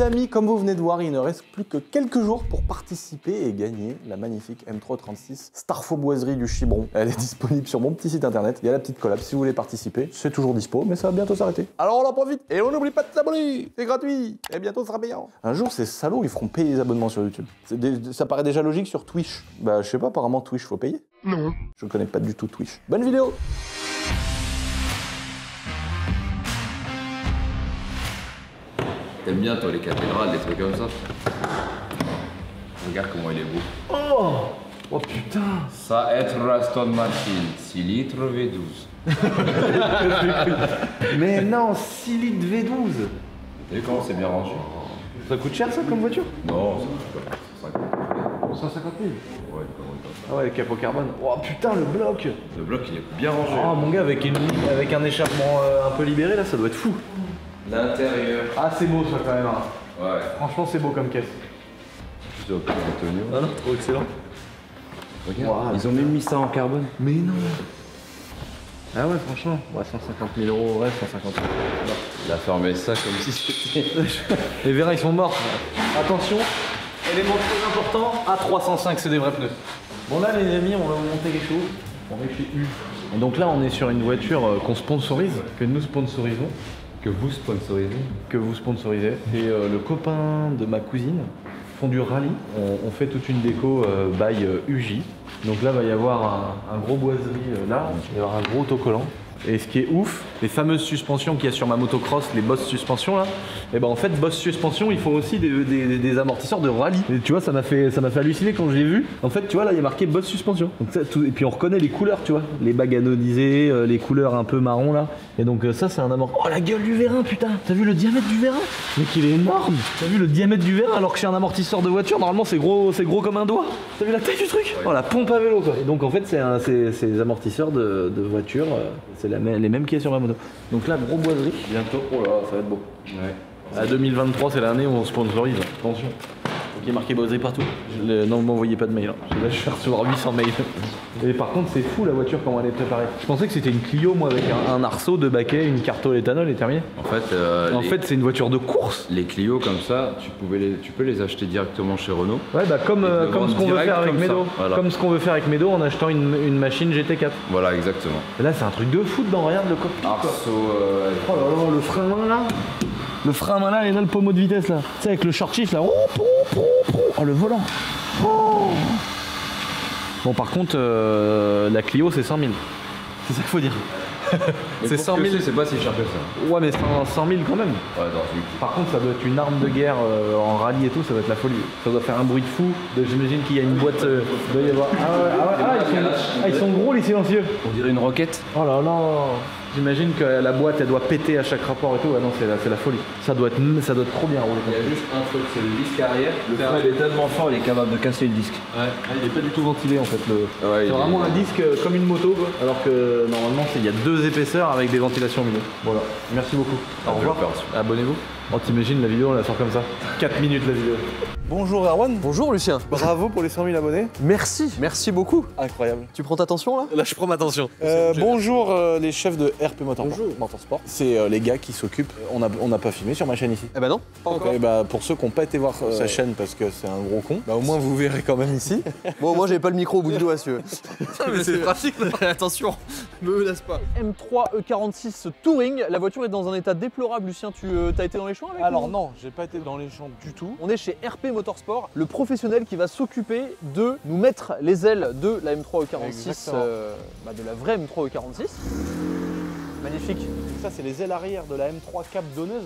amis, comme vous venez de voir, il ne reste plus que quelques jours pour participer et gagner la magnifique M336 Starfauboiserie du Chibron. Elle est disponible sur mon petit site internet. Il y a la petite collab si vous voulez participer. C'est toujours dispo, mais ça va bientôt s'arrêter. Alors on en profite et on n'oublie pas de s'abonner. C'est gratuit et bientôt ce sera payant. Un jour, ces salauds, ils feront payer les abonnements sur YouTube. Ça paraît déjà logique sur Twitch. Bah, je sais pas, apparemment Twitch, faut payer. Non. Je connais pas du tout Twitch. Bonne vidéo. T'aimes bien toi les cathédrales, des trucs comme ça? Regarde comment il est beau. Oh! Oh putain! Ça être Aston Martin, 6 litres V12. Mais non, 6 litres V12! T'as vu comment c'est bien rangé? Ça coûte cher ça comme voiture? Non, ça coûte pas 150 000? Ouais, pas Ah ouais, le capot carbone. Oh putain, le bloc! Le bloc il est bien rangé. Oh mon gars, avec un échappement un peu libéré là, ça doit être fou. L'intérieur. Ah, c'est beau ça quand même. Hein. Ouais. Franchement, c'est beau comme caisse. Plutôt plus Antonio. Ah non, trop excellent. Regarde, Wow. ils ont même mis ça en carbone. Mais non! Ah ouais, franchement, ouais, 150 000 €, ouais, 150 000 €. Il a fermé ça comme si c'était. Les vérins, ils sont morts. Attention, élément très important, A305, c'est des vrais pneus. Bon là, les amis, on va vous montrer quelque chose. On est chez U. Et donc là, on est sur une voiture qu'on sponsorise, que nous sponsorisons. Que vous sponsorisez. Que vous sponsorisez. Et le copain de ma cousine font du rallye. On fait toute une déco by UJ. Donc là, il va y avoir un gros boiserie là, il va y avoir un gros autocollant. Et ce qui est ouf, les fameuses suspensions qu'il y a sur ma motocross, les Boss suspensions là, et ben en fait Boss suspension, ils font aussi des amortisseurs de rallye. Et tu vois, ça m'a fait halluciner quand je l'ai vu. En fait, tu vois là, il y a marqué Boss suspension. Donc, ça, et puis on reconnaît les couleurs, tu vois, les bagues anodisées, les couleurs un peu marron là. Et donc ça, c'est un amortisseur. Oh la gueule du vérin, putain! T'as vu le diamètre du vérin? Mais qu'il est énorme! T'as vu le diamètre du vérin alors que chez un amortisseur de voiture, normalement c'est gros comme un doigt. T'as vu la taille du truc? Oh la pompe à vélo quoi. Et donc en fait, c'est des amortisseurs de voiture. C'est les mêmes qu'il y a sur ma moto. Donc là, gros boiserie. Bientôt, oh là, ça va être beau. Ouais. À 2023, c'est l'année où on sponsorise. Attention. Il y a marqué boiserie partout. Non, ne m'envoyez pas de mail. Hein. Là, je vais recevoir 800 mails. Et par contre, c'est fou la voiture, comment elle est préparée. Je pensais que c'était une Clio, moi, avec un arceau, deux baquets, une carte au éthanol et terminé. En fait, c'est une voiture de course. Les Clio comme ça, tu peux les acheter directement chez Renault. Ouais, bah comme ce qu'on veut faire avec Medo. Voilà. Comme ce qu'on veut faire avec Medo en achetant une machine GT4. Voilà, exactement. Et là, c'est un truc de fou dedans. Regarde le cockpit. Arceau. Oh là là, le frein à main là. Le frein à main là, et là le pommeau de vitesse là. Tu sais, avec le short shift là. Oh, le volant. Oh. Bon, par contre, la Clio, c'est 100 000. C'est ça qu'il faut dire. C'est 100 000, c'est pas si cher que ça. Ouais, mais 100 000 quand même. Ouais, non, par contre, ça doit être une arme de guerre en rallye et tout, ça doit être la folie. Ça doit faire un bruit de fou. J'imagine qu'il y a une boîte. Doit y avoir... ils sont gros les silencieux. On dirait une roquette. Oh là là. J'imagine que la boîte elle doit péter à chaque rapport et tout. Ah non, c'est la folie. Ça doit être trop bien roulé. Il y a juste un truc, c'est le disque arrière. Le frein il est tellement fort, il est capable de casser le disque. Ouais, il est pas du tout ventilé en fait. Ouais, c'est vraiment un disque comme une moto, quoi. Alors que normalement il y a deux épaisseurs avec des ventilations au milieu. Voilà, merci beaucoup. Au revoir. Abonnez-vous. Oh, t'imagines la vidéo, on la sort comme ça. 4 minutes la vidéo. Bonjour Erwan. Bonjour Lucien. Bravo pour les 100 000 abonnés. Merci beaucoup. Incroyable. Tu prends ta tension là? Là je prends ma tension. Bonjour les chefs de RP Motorsport. C'est les gars qui s'occupent. On n'a pas filmé sur ma chaîne ici. Eh ben non, pas encore. Et bah, pour ceux qui n'ont pas été voir sa chaîne parce que c'est un gros con, bah, au moins vous verrez quand même ici. Bon, moi j'ai pas le micro au bout du doigt si tu veux. Mais c'est pratique. Attention, me menace pas. M3 E46 Touring, la voiture est dans un état déplorable Lucien, tu as été dans les champs avec Alors nous? non, j'ai pas été dans les champs du tout. On est chez RP Motorsport, le professionnel qui va s'occuper de nous mettre les ailes de la M3 E46, de la vraie M3 E46. Magnifique. Ça c'est les ailes arrière de la M3 Cap donneuse.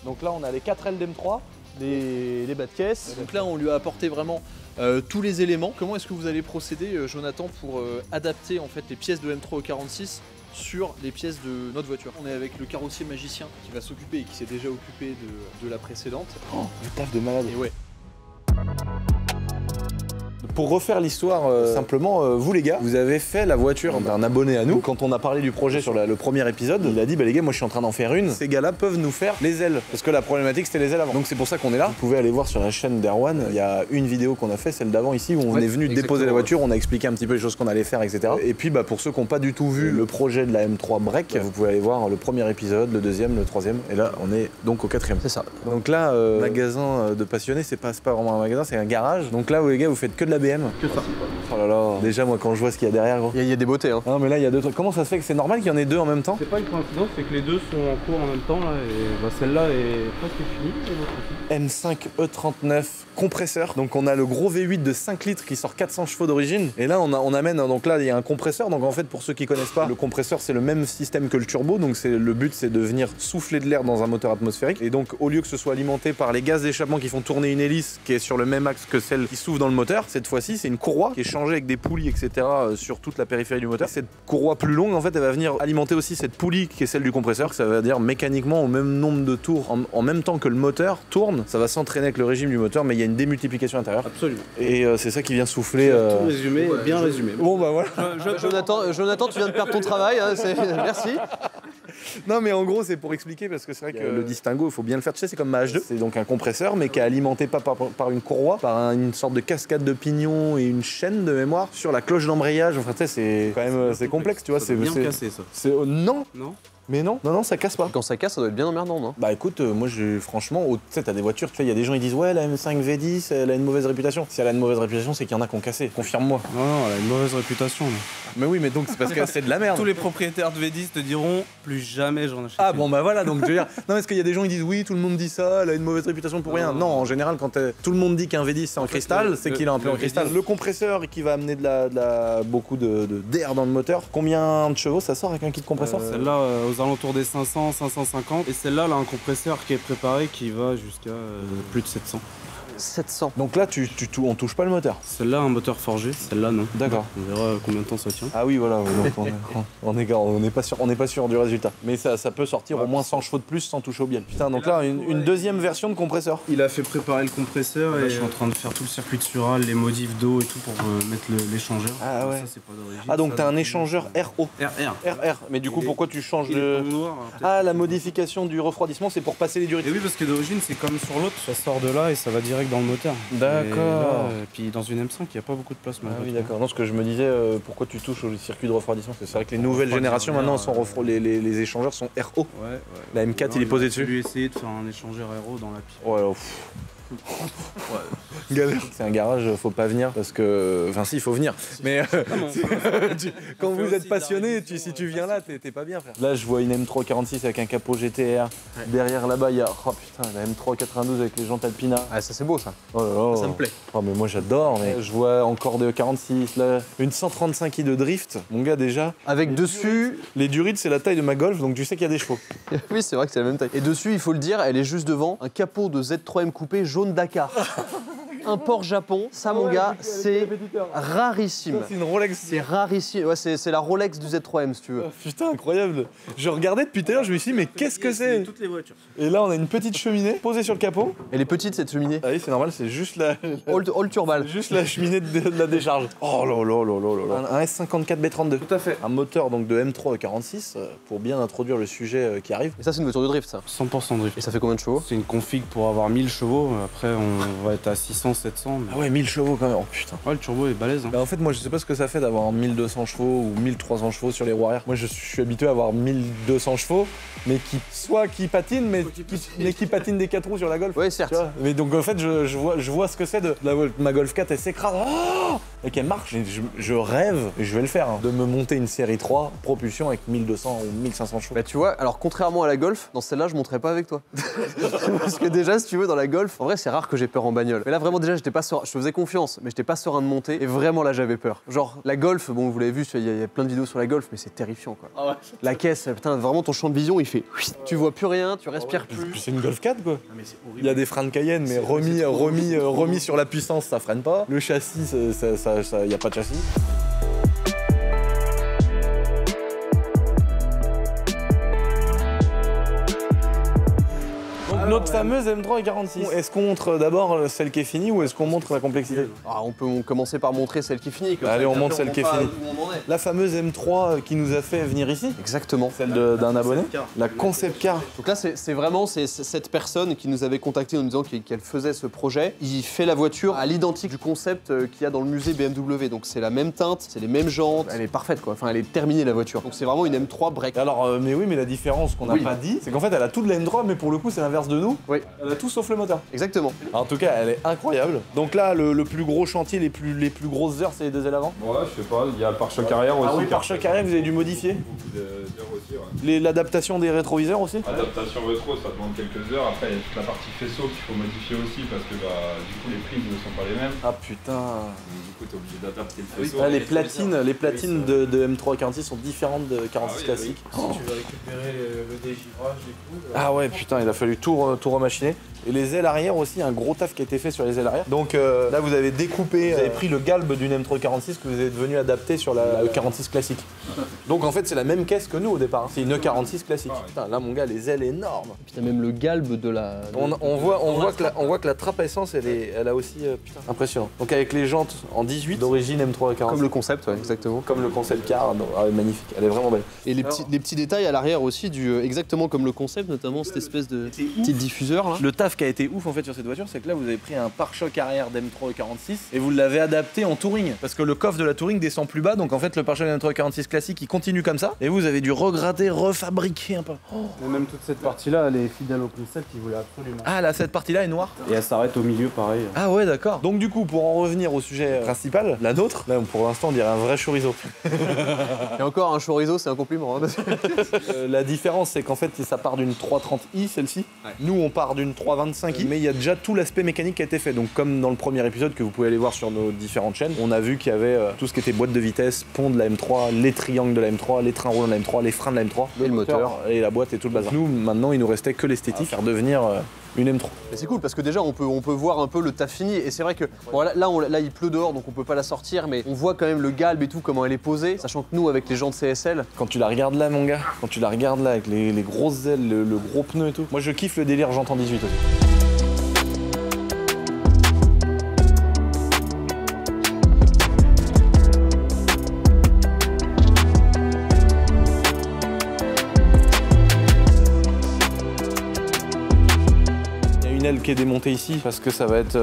Donc là on a les 4 ailes d'M3, les bas de caisse. Donc là on lui a apporté vraiment tous les éléments. Comment est-ce que vous allez procéder Jonathan pour adapter en fait les pièces de M3 E46 sur les pièces de notre voiture? On est avec le carrossier magicien qui va s'occuper et qui s'est déjà occupé de la précédente. Oh, le taf de malade. Et ouais. Pour refaire l'histoire, simplement, vous les gars, vous avez fait la voiture d'un abonné à nous. Quand on a parlé du projet sur le premier épisode, il a dit bah les gars, moi je suis en train d'en faire une. Ces gars-là peuvent nous faire les ailes. Parce que la problématique c'était les ailes avant. Donc c'est pour ça qu'on est là. Vous pouvez aller voir sur la chaîne d'Erwan, il y a une vidéo qu'on a fait, celle d'avant ici, où on est venu déposer la voiture, on a expliqué un petit peu les choses qu'on allait faire, etc. Et puis bah pour ceux qui n'ont pas du tout vu le projet de la M3 Break, vous pouvez aller voir le premier épisode, le deuxième, le troisième. Et là on est donc au quatrième. C'est ça. Donc là, magasin de passionnés, c'est pas vraiment un magasin, c'est un garage. Donc là, les gars, vous faites que de la BM. Que ça. Oh là là, déjà moi quand je vois ce qu'il y a derrière, gros. Il y a des beautés, hein. Non mais là il y a deux trucs. Comment ça se fait que c'est normal qu'il y en ait deux en même temps? C'est pas une coïncidence, c'est que les deux sont en cours en même temps là, et bah, celle-là est presque finie. M5 E39 compresseur. Donc on a le gros V8 de 5 litres qui sort 400 chevaux d'origine. Et là on amène, donc là il y a un compresseur. Donc en fait pour ceux qui connaissent pas, le compresseur c'est le même système que le turbo. Donc le but c'est de venir souffler de l'air dans un moteur atmosphérique. Et donc au lieu que ce soit alimenté par les gaz d'échappement qui font tourner une hélice qui est sur le même axe que celle qui souffle dans le moteur, cette fois-ci c'est une courroie qui est changée avec des poulies etc. Sur toute la périphérie du moteur. Cette courroie plus longue en fait elle va venir alimenter aussi cette poulie qui est celle du compresseur. Ça veut dire mécaniquement au même nombre de tours en même temps que le moteur tourne, ça va s'entraîner avec le régime du moteur, mais il y a une démultiplication intérieure. Absolument. Et c'est ça qui vient souffler. Tout résumé, bien résumé. Bon bah voilà. Jonathan, tu viens de perdre ton travail, hein, merci. Non mais en gros c'est pour expliquer parce que c'est vrai que le distinguo il faut bien le faire, tu sais c'est comme ma H2, c'est donc un compresseur mais qui est alimenté pas par une courroie, par une sorte de cascade de pignons et une chaîne de mémoire sur la cloche d'embrayage, enfin tu sais c'est quand même c'est complexe tu vois. C'est bien cassé ça. Non. Non. Mais non, ça casse pas. Quand ça casse, ça doit être bien emmerdant, non? Bah écoute, moi franchement, tu sais, t'as des voitures, tu sais, il y a des gens qui disent ouais, la M5 V10, elle a une mauvaise réputation. Si elle a une mauvaise réputation, c'est qu'il y en a qui ont cassé. Confirme-moi. Non, elle a une mauvaise réputation. Là. Mais oui, mais donc c'est parce que c'est de la merde. Tous les propriétaires de V10 te diront plus jamais j'en achète. Ah bon bah voilà, donc je veux dire, non parce qu'il y a des gens qui disent oui, tout le monde dit ça, elle a une mauvaise réputation pour rien. Non, en général, quand tout le monde dit qu'un V10 c'est en cristal, c'est qu'il est un peu en cristal. Le compresseur qui va amener beaucoup d'air dans le moteur, combien de chevaux ça sort avec un kit compresseur? Celle-là aux alentours des 500. 550 et celle-là elle a un compresseur qui est préparé qui va jusqu'à plus de 700. 700. Donc là on touche pas le moteur. Celle-là un moteur forgé, celle-là non. D'accord. On verra combien de temps ça tient. Ah oui voilà, donc on n'est pas sûr du résultat. Mais ça peut sortir au moins 100 chevaux de plus sans toucher au biel. Putain donc là une deuxième version de compresseur. Il a fait préparer le compresseur et je suis en train de faire tout le circuit de sural, les modifs d'eau et tout pour mettre l'échangeur. Ah ouais. Ça, c'est pas d'origine. Ah donc t'as un échangeur RO. RR. Mais du coup pourquoi tu changes le de... Ah la modification du refroidissement c'est pour passer les durées. Et oui parce que d'origine c'est comme sur l'autre, ça sort de là et ça va direct dans le moteur. D'accord. Et puis dans une M5 il n'y a pas beaucoup de place. Ah oui d'accord. Non ce que je me disais pourquoi tu touches au circuit de refroidissement, c'est vrai que les nouvelles générations maintenant les échangeurs sont RO. Ouais. La M4 il est posé dessus. J'ai dû essayer de faire un échangeur RO dans la pire. Ouais. Galère. C'est un garage, faut pas venir parce que. Enfin, si, il faut venir. Mais quand vous êtes passionné, si tu viens là, t'es pas bien, frère. Là, je vois une M346 avec un capot GTR. Ouais. Derrière là-bas, il y a. Oh putain, la M392 avec les jantes Alpina. Ah, ça, c'est beau, ça. Oh là là. Ça me plaît. Oh, mais moi, j'adore. Mais je vois encore des 46, là. Une 135i de drift, mon gars, déjà. Avec dessus. Les durites, c'est la taille de ma Golf, donc tu sais qu'il y a des chevaux. Oui, c'est vrai que c'est la même taille. Et dessus, il faut le dire, elle est juste devant un capot de Z3M coupé jaune Dakar. Import Japon, ça mon gars, c'est rarissime. C'est une Rolex. C'est rarissime. Ouais, c'est la Rolex du Z3M si tu veux. Oh, putain, incroyable. Je regardais depuis tout à l'heure, je me suis dit, mais qu'est-ce que c'est? Toutes les voitures. Et là, on a une petite cheminée posée sur le capot. Elle est petite cette cheminée. Ah oui, c'est normal, c'est juste All Turbal. Juste la cheminée de la décharge. Oh là là là là là. Un S54 B32. Tout à fait. Un moteur donc de M3 46 pour bien introduire le sujet qui arrive. Et ça, c'est une voiture de drift, ça. 100% drift. Et ça fait combien de chevaux? C'est une config pour avoir 1000 chevaux. Après, on va être à 600, 700. Mais... Ah ouais, 1000 chevaux quand même. Oh putain. Ouais, le turbo est balèze. Hein. Bah, en fait, moi, je sais pas ce que ça fait d'avoir 1200 chevaux ou 1300 chevaux sur les roues arrière. Moi, je suis habitué à avoir 1200 chevaux, mais qui patinent, mais qui patinent des 4 roues sur la Golf. Ouais, certes. Mais donc, en fait, je vois ce que c'est de ma Golf 4, elle s'écrase. Oh et qu'elle marche. Et je rêve, et je vais le faire, hein, de me monter une série 3 propulsion avec 1200 ou 1500 chevaux. Bah, tu vois, alors contrairement à la Golf, dans celle-là, je monterai pas avec toi. Parce que déjà, si tu veux, dans la Golf, en vrai, c'est rare que j'ai peur en bagnole. Mais là, vraiment, déjà, j'étais pas serein. Je te faisais confiance, mais j'étais pas serein de monter. Et vraiment, là, j'avais peur. Genre, la Golf, bon, vous l'avez vu, il y a plein de vidéos sur la Golf, mais c'est terrifiant, quoi. Ah ouais. La caisse, putain, vraiment, ton champ de vision, il fait. Tu vois plus rien, tu respires plus. C'est une Golf 4, quoi. Il y a des freins de Cayenne, mais remis sur la puissance, ça freine pas. Le châssis, y a pas de châssis. Notre fameuse M3 46. Est-ce qu'on montre d'abord celle qui est finie ou est-ce qu'on montre la complexité? On peut commencer par montrer celle qui finit. Allez, on montre celle qui est finie. La fameuse M3 qui nous a fait venir ici. Exactement. Celle d'un abonné. La Concept Car. Donc là, c'est vraiment cette personne qui nous avait contacté en nous disant qu'elle faisait ce projet. Il fait la voiture à l'identique du concept qu'il y a dans le musée BMW. Donc c'est la même teinte, c'est les mêmes jantes. Elle est parfaite quoi. Enfin, elle est terminée la voiture. Donc c'est vraiment une M3 break. Alors, mais oui, mais la différence qu'on n'a pas dit, c'est qu'en fait, elle a tout de la M3, mais pour le coup, c'est l'inverse de nous. Oui. Elle a tout sauf le moteur. Exactement. En tout cas, elle est incroyable. Donc là, le plus gros chantier, les plus grosses heures, c'est les deux ailes avant. Ouais, je sais pas, il y a le pare-choc arrière aussi. Ah oui, pare-choc arrière, vous avez dû modifier. Aussi, ouais. L'adaptation des rétroviseurs aussi. Adaptation rétro, ça demande quelques heures. Après, il y a toute la partie faisceau qu'il faut modifier aussi parce que du coup, les prises ne sont pas les mêmes. Ah putain. Donc, du coup, t'es obligé d'adapter le faisceau. Ah, les platines de M3 46 sont différentes de 46 classique. Si tu veux récupérer le dégivrage et tout. Ah ouais, putain, il a fallu tout remachiner. Et les ailes arrière aussi, un gros taf qui a été fait sur les ailes arrière. Donc là, vous avez découpé, vous avez pris le galbe d'une M3 46 que vous êtes venu adapter sur la E46 classique. Donc en fait, c'est la même caisse que nous au départ. C'est une E46 classique. Putain, là, mon gars, les ailes énormes. Et puis t'as même le galbe de la. On voit que la trappe à essence, elle a aussi putain, impressionnant. Donc avec les jantes en 18 d'origine M3 46. Comme le concept, ouais, exactement. Comme le concept car, magnifique. Elle est vraiment belle. Et les petits détails à l'arrière aussi, exactement comme le concept, notamment cette espèce de petit diffuseur là. Le taf qui a été ouf en fait sur cette voiture, c'est que là vous avez pris un pare-choc arrière d'M3 46 et vous l'avez adapté en touring. Parce que le coffre de la touring descend plus bas, donc en fait le pare-choc d'M3 46 classique il continue comme ça. Et vous avez dû regratter, refabriquer un peu. Mais même toute cette partie-là, elle est fidèle au concept, il voulait absolument. Ah là, cette partie-là est noire. Et elle s'arrête au milieu pareil. Ah ouais, d'accord. Donc du coup, pour en revenir au sujet principal, la nôtre, là pour l'instant on dirait un vrai chorizo. Et encore un chorizo, c'est un compliment. Hein. La différence, c'est qu'en fait, ça part d'une 330i, celle-ci. Ouais. Nous, on part d'une 325i, mais il y a déjà tout l'aspect mécanique qui a été fait. Donc, comme dans le premier épisode que vous pouvez aller voir sur nos différentes chaînes, on a vu qu'il y avait tout ce qui était boîte de vitesse, pont de la M3, les triangles de la M3, les trains roulants de la M3, les freins de la M3, et le moteur, et la boîte et tout le bazar. Nous, maintenant, il nous restait que l'esthétique, faire devenir une M3. Mais c'est cool parce que déjà on peut voir un peu le taf fini et c'est vrai que bon, là il pleut dehors donc on peut pas la sortir mais on voit quand même le galbe et tout comment elle est posée, sachant que nous avec les jantes CSL. Quand tu la regardes là mon gars, quand tu la regardes là avec les grosses ailes, le gros pneu et tout, moi je kiffe le délire j'entends 18 aussi. Qui est démonté ici parce que ça va être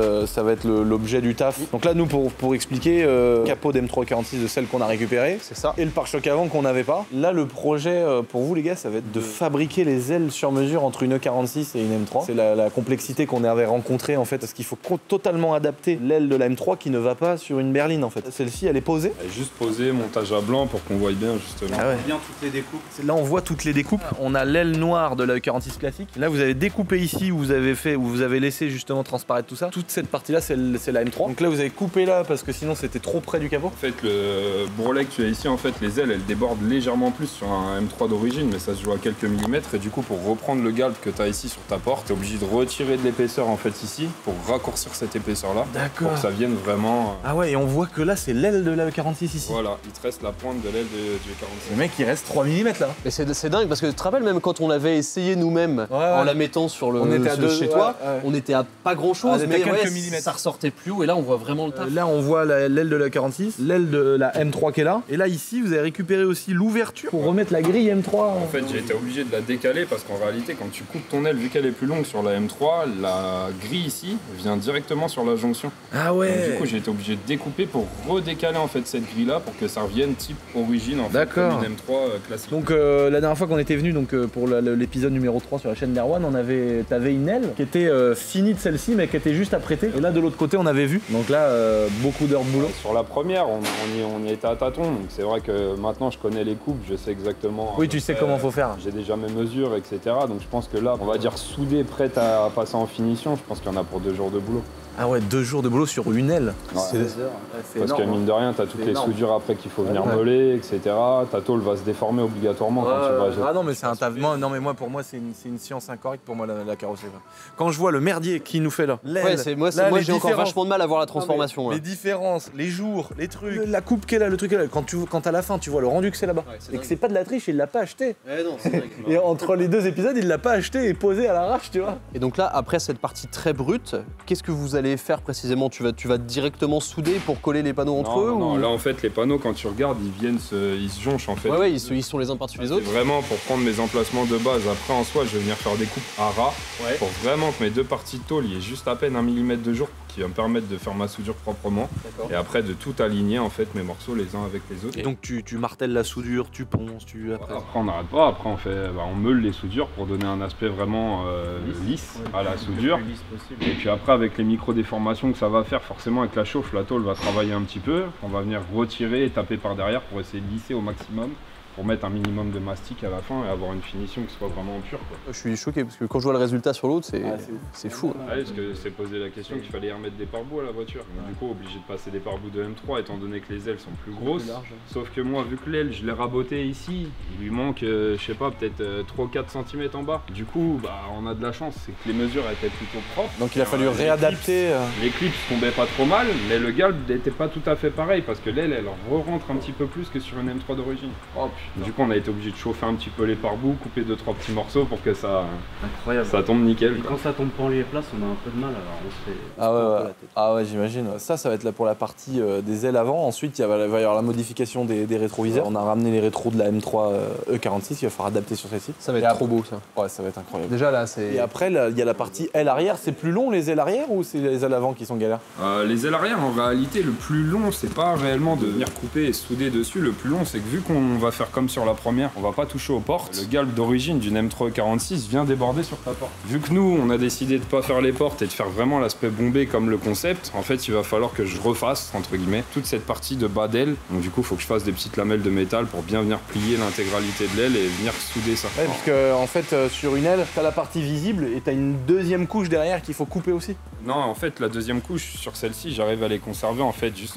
l'objet du taf. Donc là nous pour expliquer capot d'M346 de celle qu'on a récupérée, c'est ça, et le pare-choc avant qu'on n'avait pas. Là le projet pour vous les gars ça va être de fabriquer les ailes sur mesure entre une E46 et une M3. C'est la complexité qu'on avait rencontrée en fait parce qu'il faut totalement adapter l'aile de la M3 qui ne va pas sur une berline en fait. Celle-ci elle est posée. Elle est juste posée, montage à blanc pour qu'on voie bien justement. Ah ouais. Bien toutes les découpes. Là on voit toutes les découpes. On a l'aile noire de la E46 classique. Là vous avez découpé ici où vous avez laissé justement transparaître tout ça. Toute cette partie-là, c'est la M3. Donc là, vous avez coupé là parce que sinon c'était trop près du capot. En fait, le bourrelet que tu as ici, en fait, les ailes, elles débordent légèrement plus sur un M3 d'origine, mais ça se joue à quelques millimètres. Et du coup, pour reprendre le galbe que tu as ici sur ta porte, tu es obligé de retirer de l'épaisseur en fait ici pour raccourcir cette épaisseur-là. D'accord. Pour que ça vienne vraiment. Ah ouais, et on voit que là, c'est l'aile de la E46 ici. Voilà, il te reste la pointe de l'aile du E46. Le mec, il reste 3 mm là. Mais c'est dingue parce que tu te rappelles même quand on avait essayé nous-mêmes en la mettant sur le chez toi, on était à pas grand-chose. Mais ça ressortait plus haut et là on voit vraiment le taf. Là on voit l'aile de la 46, l'aile de la M3 qui est là. Et là ici vous avez récupéré aussi l'ouverture pour remettre la grille M3. En fait j'ai été obligé de la décaler parce qu'en réalité quand tu coupes ton aile, vu qu'elle est plus longue sur la M3, la grille ici vient directement sur la jonction. Ah ouais. Donc, du coup j'ai été obligé de découper pour redécaler en fait cette grille là pour que ça revienne type origine en fait comme une M3 classique. Donc la dernière fois qu'on était venu pour l'épisode numéro 3 sur la chaîne d'Erwan, t'avais une aile qui était finie de celle-ci mais qui était juste à prêter. Et là de l'autre côté on avait vu. Donc là beaucoup d'heures de boulot. Sur la première on y était à tâtons. Donc c'est vrai que maintenant je connais les coupes, je sais exactement. Oui tu sais comment faut faire. J'ai déjà mes mesures etc. Donc je pense que là on va dire soudé, prête à passer en finition. Je pense qu'il y en a pour 2 jours de boulot. Ah ouais, 2 jours de boulot sur une aile. Ouais. C'est Parce que mine de rien, t'as toutes les soudures après qu'il faut venir moller, etc. Ta tôle va se déformer obligatoirement quand tu vas jeter. Ah non, mais c'est un taf. Non, mais moi, pour moi, c'est une science incorrecte pour moi, la carrosserie. Quand je vois le merdier qui nous fait là, l'aile, moi j'ai encore vachement de mal à voir la transformation. Les différences, les jours, les trucs, la coupe qu'elle a, le truc qu'elle a. Quand à la fin, tu vois le rendu que c'est là-bas. Et que c'est pas de la triche, il l'a pas acheté. Non, c'est vrai. Et entre les 2 épisodes, il l'a pas acheté et posé à l'arrache, tu vois. Et donc là, après cette partie très brute, qu'est-ce que vous allez faire précisément? Tu vas directement souder pour coller les panneaux entre eux Non, ou... là en fait les panneaux quand tu regardes ils se jonchent en fait. Ouais, ils sont les uns par-dessus les autres. C'est vraiment pour prendre mes emplacements de base. Après en soi je vais venir faire des coupes à ras pour vraiment que mes 2 parties de tôle il y ait juste à peine 1 mm de jour qui va me permettre de faire ma soudure proprement et après de tout aligner en fait mes morceaux les uns avec les autres. Et donc tu martèles la soudure, tu ponces, Après on n'arrête pas, après on meule les soudures pour donner un aspect vraiment lisse à la soudure. Et puis après avec les micro-déformations que ça va faire, forcément avec la chauffe, la tôle va travailler un petit peu. On va venir retirer et taper par derrière pour essayer de lisser au maximum, pour mettre un minimum de mastic à la fin et avoir une finition qui soit vraiment pure, quoi. Je suis choqué parce que quand je vois le résultat sur l'autre, c'est fou. Ouais, parce que c'est posé la question qu'il fallait y remettre des pare-bouts à la voiture. Donc, du coup, obligé de passer des pare-bouts de M3 étant donné que les ailes sont plus grosses. Sauf que moi, vu que l'aile, je l'ai rabotée ici, il lui manque, je sais pas, peut-être 3 ou 4 cm en bas. Du coup, bah, on a de la chance, c'est que les mesures étaient plutôt propres. Donc il a fallu réadapter. Les clips tombaient pas trop mal, mais le galbe n'était pas tout à fait pareil parce que l'aile, elle re-rentre un petit peu plus que sur une M3 d'origine. Oh, du coup, on a été obligé de chauffer un petit peu les pare-bouts, couper 2-3 petits morceaux pour que ça tombe nickel. Et quand ça tombe pas en lieu et place, on a un peu de mal, alors on se fait... Ah ouais, j'imagine. Ça va être là pour la partie des ailes avant. Ensuite, il va y avoir la modification des rétroviseurs. On a ramené les rétros de la M3 E46, il va falloir adapter sur celle-ci. Ça va être trop beau ça. Ouais, ça va être incroyable. Déjà là, c'est... Et après, il y a la partie aile arrière. C'est plus long les ailes arrière ou c'est les ailes avant qui sont galères? Les ailes arrière, en réalité, le plus long, c'est pas réellement de venir couper et souder dessus. Le plus long, c'est que vu qu'on va faire comme sur la première, on va pas toucher aux portes. Le galbe d'origine d'une M3 E46 vient déborder sur ta porte. Vu que nous, on a décidé de pas faire les portes et de faire vraiment l'aspect bombé comme le concept, en fait, il va falloir que je refasse, entre guillemets, toute cette partie de bas d'aile. Donc du coup, il faut que je fasse des petites lamelles de métal pour bien venir plier l'intégralité de l'aile et venir souder ça. Ouais, parce que en fait, sur une aile, t'as la partie visible et t'as une deuxième couche derrière qu'il faut couper aussi. Non, en fait, la deuxième couche, sur celle-ci, j'arrive à les conserver, en fait, juste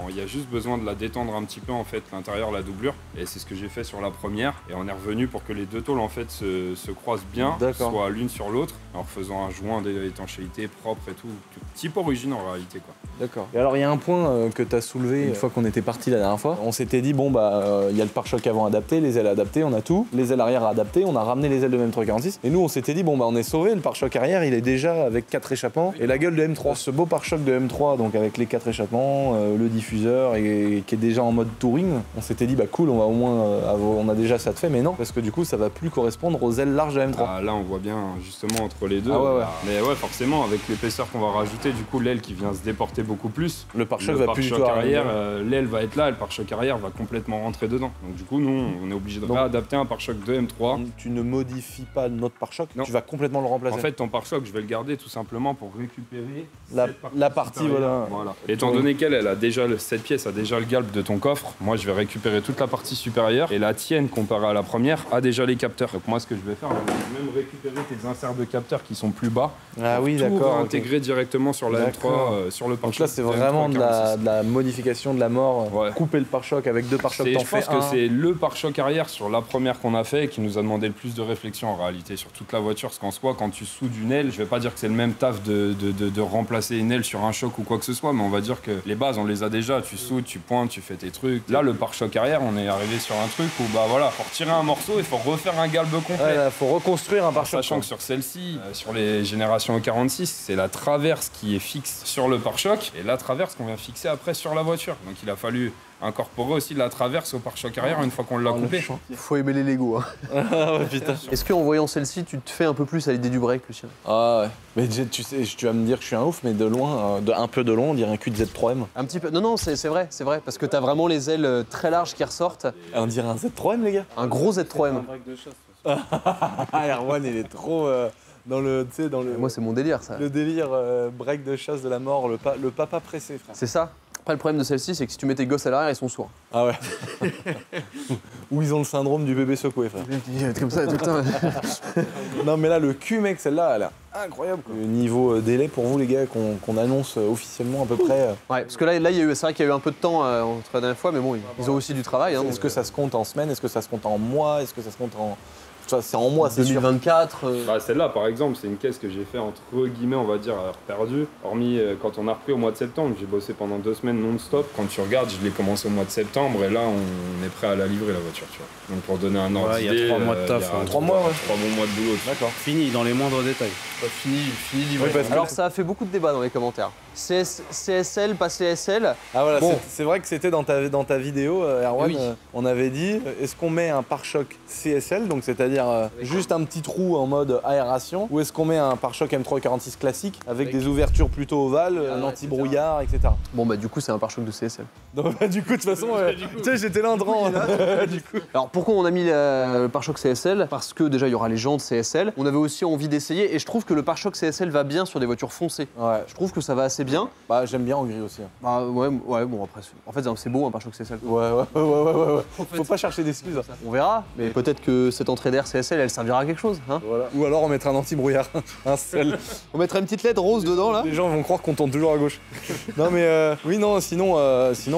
il y a juste besoin de la détendre un petit peu, en fait, l'intérieur, la doublure. Et c'est ce que j'ai fait sur la première. Et on est revenu pour que les 2 tôles, en fait, se croisent bien, soient l'une sur l'autre, en faisant un joint d'étanchéité propre et tout. Type origine, en réalité, quoi. D'accord. Et alors, il y a un point que t'as soulevé une fois qu'on était parti la dernière fois. On s'était dit, bon, bah, il y a le pare-choc avant adapté, les ailes adaptées, on a tout. Les ailes arrière adaptées, on a ramené les ailes de M346. Et nous, on s'était dit, bon, bah, on est sauvé, le pare-choc arrière, il est déjà avec 4 échappements. Et la gueule de M3, ce beau pare-choc de M3, donc avec les 4 échappements, le diffuseur et qui est déjà en mode touring, on s'était dit bah cool, on va au moins on a déjà ça de fait, mais non, parce que du coup ça va plus correspondre aux ailes larges de M3. Ah, là on voit bien justement entre les deux. Ah ouais. Mais ouais, forcément avec l'épaisseur qu'on va rajouter, du coup l'aile qui vient se déporter beaucoup plus. Le pare-choc va plus du tout arrière, l'aile va être là, et le pare-choc arrière va complètement rentrer dedans. Donc du coup nous on est obligé de réadapter un pare-choc de M3. Tu ne modifies pas notre pare-choc, tu vas complètement le remplacer. En fait ton pare-choc je vais le garder tout simplement pour récupérer la partie voilà. Étant donné qu'elle a déjà cette pièce a déjà le galbe de ton coffre, moi je vais récupérer toute la partie supérieure et la tienne comparée à la première a déjà les capteurs. Donc moi ce que je vais faire, je vais même récupérer tes inserts de capteurs qui sont plus bas. Ah oui, d'accord. Intégrer directement sur la M3 sur le pare-choc. Donc là c'est vraiment de la modification de la mort, couper le pare-choc avec 2 pare-chocs. Je pense que c'est le pare-choc arrière sur la première qu'on a fait qui nous a demandé le plus de réflexion en réalité sur toute la voiture, parce qu'en soi quand tu soudes une aile, je vais pas dire que c'est le même taf de remplacer une aile sur un choc ou quoi que ce soit, mais on va dire que les bases on les a déjà, tu soudes, tu pointes, tu fais tes trucs. Là le pare-choc arrière, on est arrivé sur un truc où bah voilà, pour tirer un morceau, il faut refaire un galbe complet. Ouais, faut reconstruire un pare-choc. Sachant que sur celle-ci, sur les générations E46, c'est la traverse qui est fixe sur le pare-choc et la traverse qu'on vient fixer après sur la voiture. Donc il a fallu incorporer aussi de la traverse au pare-choc arrière une fois qu'on l'a coupé. Faut aimer les Lego. Hein. Ah ouais, putain. Est-ce qu'en voyant celle-ci, tu te fais un peu plus à l'idée du break, Lucien? Ah ouais. Mais tu sais, tu vas me dire que je suis un ouf, mais de loin, un peu de loin, on dirait un cul de Z3M. Un petit peu. Non, c'est vrai, parce que t'as vraiment les ailes très larges qui ressortent. On dirait un Z3M, les gars. Un gros Z3M. Un break de chasse. Erwan, il est trop dans le, Moi, c'est mon délire, ça. Le délire break de chasse de la mort, le papa pressé, frère. C'est ça. Après, le problème de celle-ci, c'est que si tu mets tes gosses à l'arrière, ils sont sourds. Ah ouais. Ou ils ont le syndrome du bébé secoué, frère. Comme ça, tout le temps. Non mais là, le cul, mec, celle-là, elle est incroyable. Quoi. Le niveau délai pour vous, les gars, qu'on annonce officiellement à peu près. Ouais, parce que là, c'est vrai qu'il y a eu un peu de temps entre la dernière fois, mais bon, ils ont aussi du travail. Hein, Est-ce que ça se compte en semaines? Est-ce que ça se compte en mois? Est-ce que ça se compte en... C'est en mois, c'est sûr. 2024. Bah, celle-là, par exemple, c'est une caisse que j'ai fait entre guillemets, on va dire, à heure perdue. Hormis quand on a repris au mois de septembre, j'ai bossé pendant 2 semaines non-stop. Quand tu regardes, je l'ai commencé au mois de septembre et là, on est prêt à la livrer, la voiture, tu vois. Donc pour donner un ordre il y a 3 mois de taf. 3 mois, ouais. 3 bons mois de boulot. D'accord. Fini dans les moindres détails. Fini livré. Oui, Alors ça a fait beaucoup de débats dans les commentaires. CSL, pas CSL. Ah voilà, Bon. c'est vrai que c'était dans ta vidéo, Erwan, Oui. on avait dit, est-ce qu'on met un pare-choc CSL, donc c'est-à-dire juste un petit trou en mode aération, ou est-ce qu'on met un pare-choc M346 classique avec des ouvertures plutôt ovales, un anti-brouillard, etc. Bon bah du coup c'est un pare-choc de CSL. Donc bah, du coup, de toute façon, tu sais, j'étais là en train, du coup. Alors pourquoi on a mis le pare-choc CSL? Parce que déjà il y aura les jantes CSL. On avait aussi envie d'essayer et je trouve que le pare-choc CSL va bien sur des voitures foncées. Ouais, Je trouve que ça va assez bien. bah j'aime bien en gris aussi. Bah ouais bon après en fait c'est beau un pare-choc CSL. Ouais. Faut pas chercher d'excuses. On verra, mais peut-être que cette entrée d'air CSL elle servira à quelque chose. Hein, Voilà. Ou alors on mettra un anti-brouillard, un sel. on mettra une petite lettre rose dedans là. Les gens vont croire qu'on tourne toujours à gauche. Non mais oui, non, sinon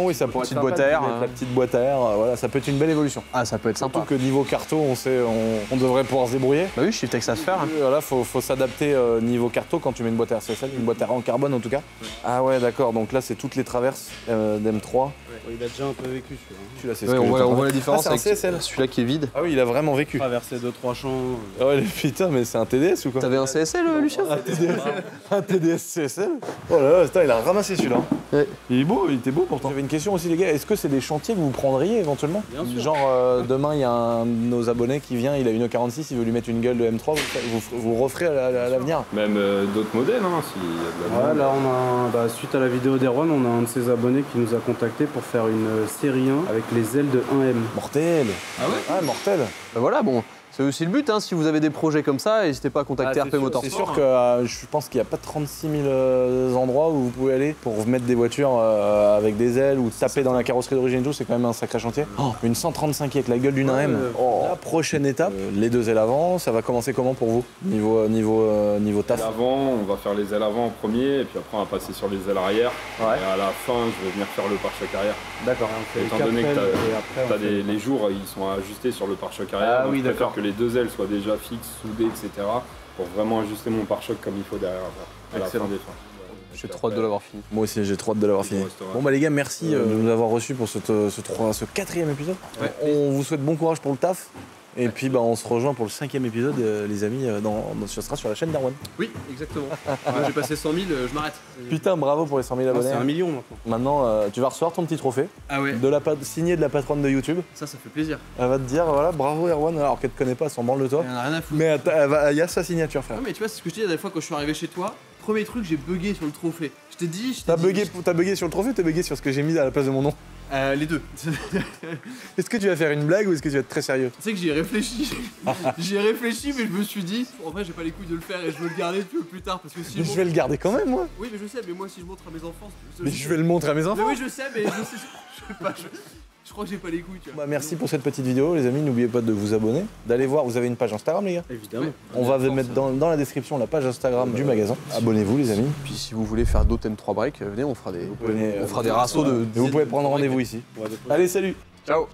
oui, ça pourrait Petite être boîte sympa à air, de mettre hein. la petite boîte à air, voilà, ça peut être une belle évolution. Ah ça peut être sympa. Surtout que niveau carto, on devrait pouvoir se débrouiller. Bah oui, Shift Texas faire. Hein. Voilà, faut s'adapter niveau carto quand tu mets une boîte à air CSL, une boîte à air en carbone en tout cas. Ah ouais, d'accord, donc là c'est toutes les traverses d'M3. Il a déjà un peu vécu celui-là. Celui-là, c'est Ouais, ce que on j'étais en voit train la de- différence Ah, c'est un avec CSL. celui-là qui est vide. Ah oui, il a vraiment vécu. Traverser 2-3 champs. Ah ouais, putain, mais c'est un TDS ou quoi? T'avais un CSL Lucien? Un TDS CSL? Oh là là, putain, il a ramassé celui-là. Ouais. Il est beau, il était beau pourtant. J'avais une question aussi les gars, est-ce que c'est des chantiers que vous prendriez éventuellement? Bien sûr. Genre demain il y a un de nos abonnés qui vient, il a une 46, il veut lui mettre une gueule de M3, vous referez à l'avenir? Même d'autres modèles, hein, s'il y a de la Ouais, demande. là on a, suite à la vidéo d'Erwan, on a un de ses abonnés qui nous a contacté pour faire une série 1 avec les ailes de 1M. Mortel. Ah ouais? Ah mortel. Bah voilà, bon, c'est aussi le but, hein. Si vous avez des projets comme ça, n'hésitez pas à contacter Ah, RP c'est sûr, Motorsport. C'est sûr que je pense qu'il n'y a pas 36 000 endroits où vous pouvez aller pour mettre des voitures avec des ailes ou taper dans la carrosserie d'origine et tout, c'est quand même un sacré chantier. Oh, une 135 avec la gueule d'une 1M. La prochaine étape, les 2 ailes avant, ça va commencer comment pour vous? Niveau taf? L'avant, on va faire les ailes avant en premier, et puis après on va passer sur les ailes arrière. Ouais. Et à la fin, je vais venir faire le pare-choc arrière. D'accord. Étant donné que les jours, ils sont ajustés sur le pare-choc arrière, Ah donc oui, je préfère d'accord. que les 2 ailes soient déjà fixes, soudées, etc. pour vraiment ajuster mon pare-choc comme il faut derrière à la fin Excellent. des fins. J'ai trop hâte de l'avoir fini. Moi aussi, j'ai trop hâte de l'avoir fini. restera. Bon bah les gars, merci de nous avoir reçus pour ce 4e épisode. On vous souhaite bon courage pour le taf. Et puis bah, on se rejoint pour le 5e épisode, les amis, ce sera sur la chaîne d'Erwan. Oui, exactement. J'ai passé 100 000, je m'arrête. Putain, bravo pour les 100 000 Ah, abonnés. c'est 1 million maintenant. Maintenant, tu vas recevoir ton petit trophée, Ah ouais, signé de la patronne de YouTube. ça fait plaisir. Elle va te dire, voilà, bravo Erwan, alors qu'elle te connaît pas, elle s'en branle de toi. Il en a rien à foutre. Mais il y a sa signature, frère. Non mais tu vois, c'est ce que je te dis la dernière fois quand je suis arrivé chez toi. Premier truc, j'ai bugué sur le trophée. Je t'ai dit. T'as bugué sur le trophée ou t'as bugué sur ce que j'ai mis à la place de mon nom? Les deux. Est-ce que tu vas faire une blague ou est-ce que tu vas être très sérieux? Tu sais que j'y ai réfléchi. J'y ai réfléchi, mais je me suis dit, en vrai, j'ai pas les couilles de le faire et je veux le garder plus tard parce que si Mais je je vais le garder quand même, moi. Oui, mais je sais, mais moi, si je montre à mes enfants. Mais je vais le montrer à mes enfants. Mais oui, je sais, mais je crois que j'ai pas les couilles, tu vois. Bah, merci pour cette petite vidéo, les amis. N'oubliez pas de vous abonner, d'aller voir. Vous avez une page Instagram, les gars. Évidemment. On va mettre dans la description la page Instagram du magasin. Abonnez-vous, les amis. Puis si vous voulez faire d'autres M3 break, venez, on fera des, Venez, on fera des rassos de. Et vous pouvez prendre rendez-vous ici. Allez, salut. Ciao.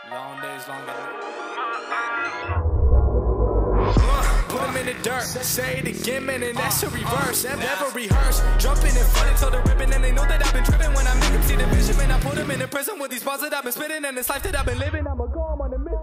Long days, long put them in the dirt, say it again, man, and that's a reverse. And never rehearse, jumping in front until the ribbon, and they know that I've been tripping when I make them see the vision. Man, I put them in the prison with these bars that I've been spitting, and this life that I've been living. I'ma go, I'm on a mission.